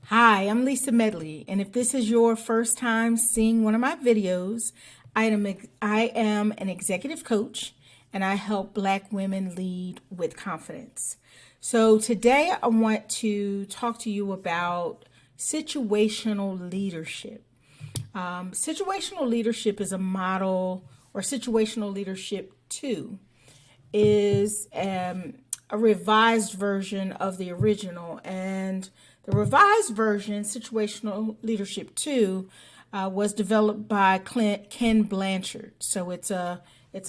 Hi, I'm Lisa Medley, and if this is your first time seeing one of my videos, I am an executive coach and I help Black women lead with confidence. So today I want to talk to you about situational leadership. Situational leadership is a model, or situational leadership 2 is a revised version of the original. And the revised version, Situational Leadership 2, was developed by Ken Blanchard. So it's a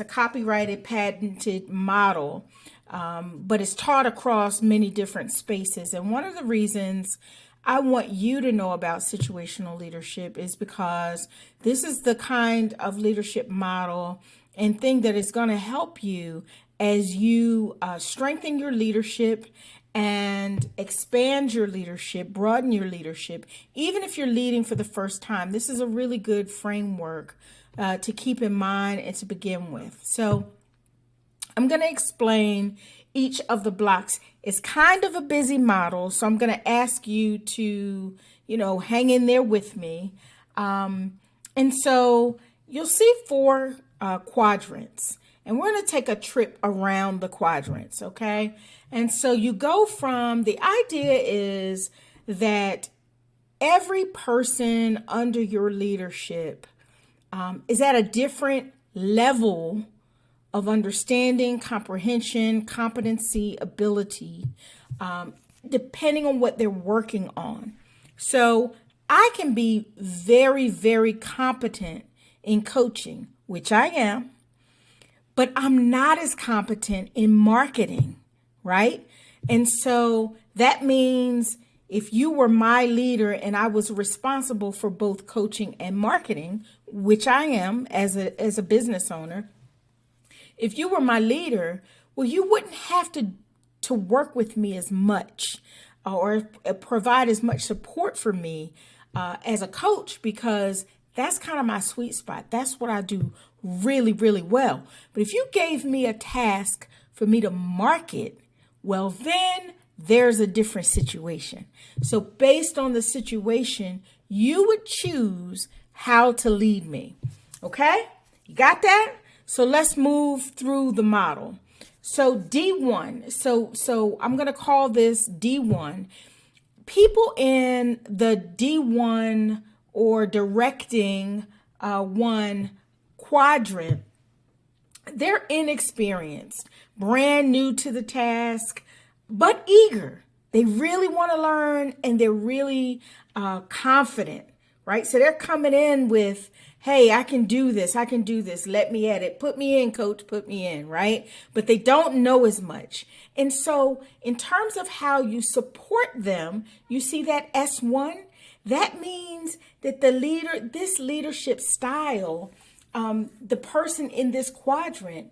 copyrighted, patented model, but it's taught across many different spaces. And one of the reasons I want you to know about situational leadership is because this is the kind of leadership model and thing that is going to help you as you strengthen your leadership and expand your leadership, broaden your leadership. Even if you're leading for the first time, this is a really good framework to keep in mind and to begin with. So I'm going to explain each of the blocks. It's kind of a busy model, so I'm going to ask you to, hang in there with me. And so you'll see 4 quadrants. And we're going to take a trip around the quadrants, okay? And so you go from, the idea is that every person under your leadership is at a different level of understanding, comprehension, competency, ability, depending on what they're working on. So I can be very, very competent in coaching, which I am, but I'm not as competent in marketing, right? And so that means if you were my leader and I was responsible for both coaching and marketing, which I am as a business owner, if you were my leader, well, you wouldn't have to work with me as much or provide as much support for me as a coach, because that's kind of my sweet spot. That's what I do really, really well. But if you gave me a task for me to market, well, then there's a different situation. So based on the situation, you would choose how to lead me. Okay? You got that? So let's move through the model. So D1. So I'm going to call this D1. People in the D1 or directing one quadrant, they're inexperienced, brand new to the task, but eager. They really want to learn and they're really confident, right? So they're coming in with, hey, I can do this. I can do this. Let me at it. Put me in, coach. Put me in, right? But they don't know as much. And so in terms of how you support them, you see that S1, that means that this leadership style, the person in this quadrant,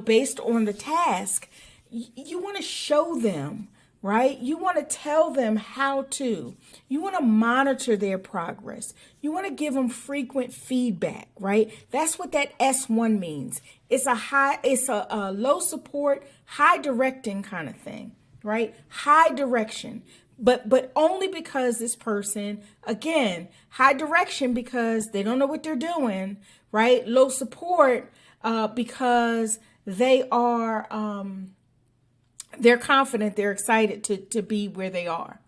based on the task, you want to show them, right? You want to tell them how to. You want to monitor their progress. You want to give them frequent feedback, right? That's what that S1 means. It's a low support, high directing kind of thing, right? High direction. But only because this person, again, high direction because they don't know what they're doing, right? Low support because they are they're confident, they're excited to be where they are.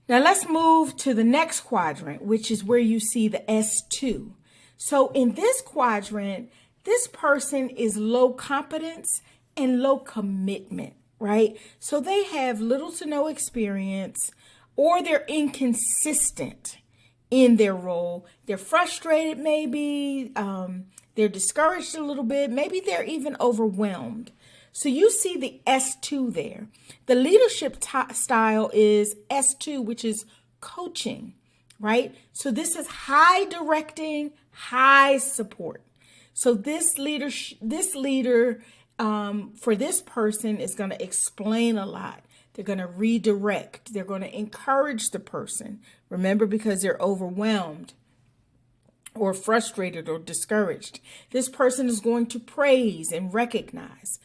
Now let's move to the next quadrant, which is where you see the S2. So in this quadrant, this person is low competence and low commitment, right? So they have little to no experience, or they're inconsistent in their role. They're frustrated, maybe they're discouraged a little bit, maybe they're even overwhelmed. So you see the S2 there. The leadership style is S2, which is coaching, right? So this is high directing, high support. So this leader for this person is going to explain a lot. They're going to redirect. They're going to encourage the person. Remember, because they're overwhelmed or frustrated or discouraged. This person is going to praise and recognize.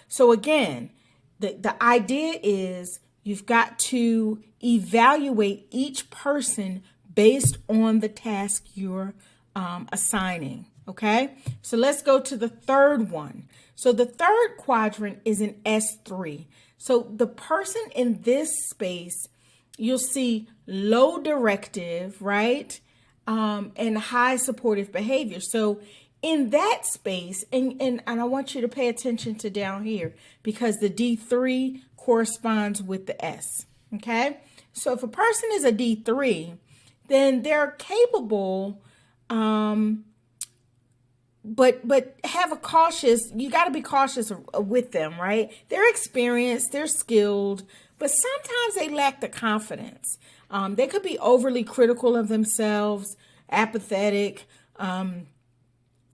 So again, the idea is You've got to evaluate each person based on the task you're assigning. Okay, so let's go to the third one. So the third quadrant is an S3. So the person in this space, you'll see low directive, right? And high supportive behavior. So in that space, and I want you to pay attention to down here because the D3 corresponds with the S. Okay, so if a person is a D3, then they're capable, but have a cautious, you got to be cautious with them, right? They're experienced, they're skilled, but sometimes they lack the confidence. They could be overly critical of themselves, apathetic,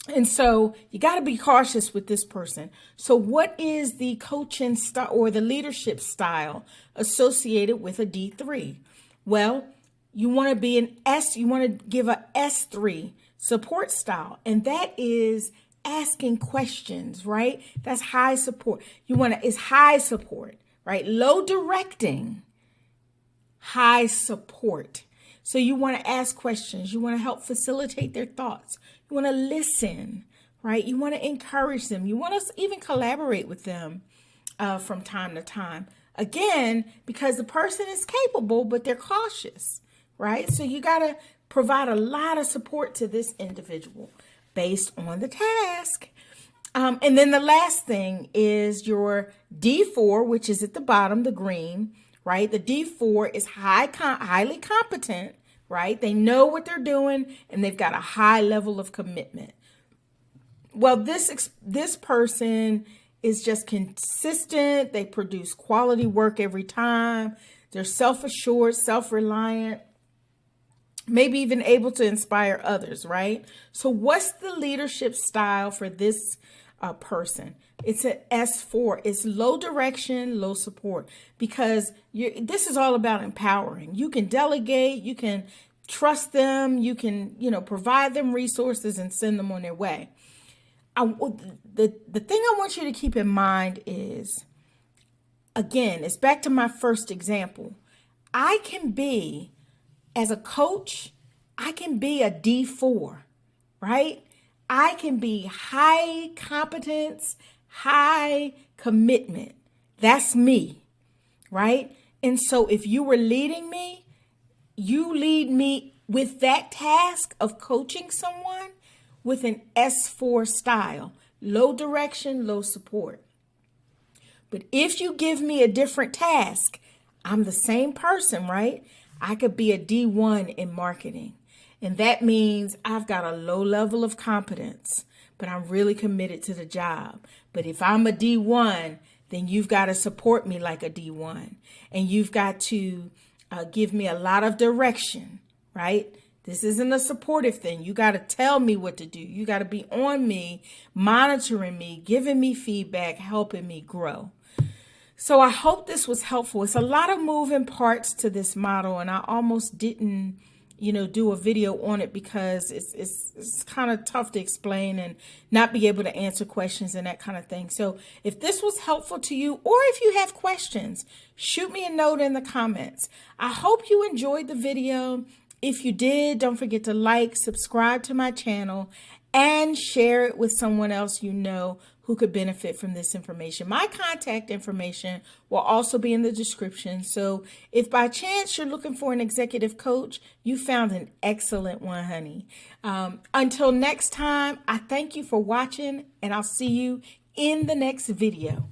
and so you got to be cautious with this person. So what is the coaching style or the leadership style associated with a D3? Well, you want to be an S, you want to give a S3 support style, and that is asking questions, right? That's high support. It's high support, right? Low directing, high support. So you want to ask questions. You want to help facilitate their thoughts. You want to listen, right? You want to encourage them. You want to even collaborate with them from time to time. Again, because the person is capable, but they're cautious, right? So you got to provide a lot of support to this individual based on the task. And then the last thing is your D4, which is at the bottom, the green, right? The D4 is highly competent, right? They know what they're doing and they've got a high level of commitment. Well, this person is just consistent. They produce quality work every time. They're self-assured, self-reliant, maybe even able to inspire others, right? So what's the leadership style for this person? It's an S4. It's low direction, low support, because this is all about empowering. You can delegate, you can trust them, you can, provide them resources and send them on their way. The thing I want you to keep in mind is, again, it's back to my first example. I can be, as a coach, I can be a D4, right? I can be high competence, high commitment. That's me, right? And so if you were leading me, you lead me with that task of coaching someone with an S4 style, low direction, low support. But if you give me a different task, I'm the same person, right? I could be a D1 in marketing. And that means I've got a low level of competence, but I'm really committed to the job. But if I'm a D1, then you've got to support me like a D1. And you've got to give me a lot of direction, right? This isn't a supportive thing. You got to tell me what to do. You got to be on me, monitoring me, giving me feedback, helping me grow. So I hope this was helpful. It's a lot of moving parts to this model, and I almost didn't, do a video on it because it's kind of tough to explain and not be able to answer questions and that kind of thing. So if this was helpful to you, or if you have questions, shoot me a note in the comments. I hope you enjoyed the video. If you did, don't forget to like, subscribe to my channel, and share it with someone else you know who could benefit from this information. My contact information will also be in the description. So if by chance you're looking for an executive coach, you found an excellent one, honey. Until next time, I thank you for watching, and I'll see you in the next video.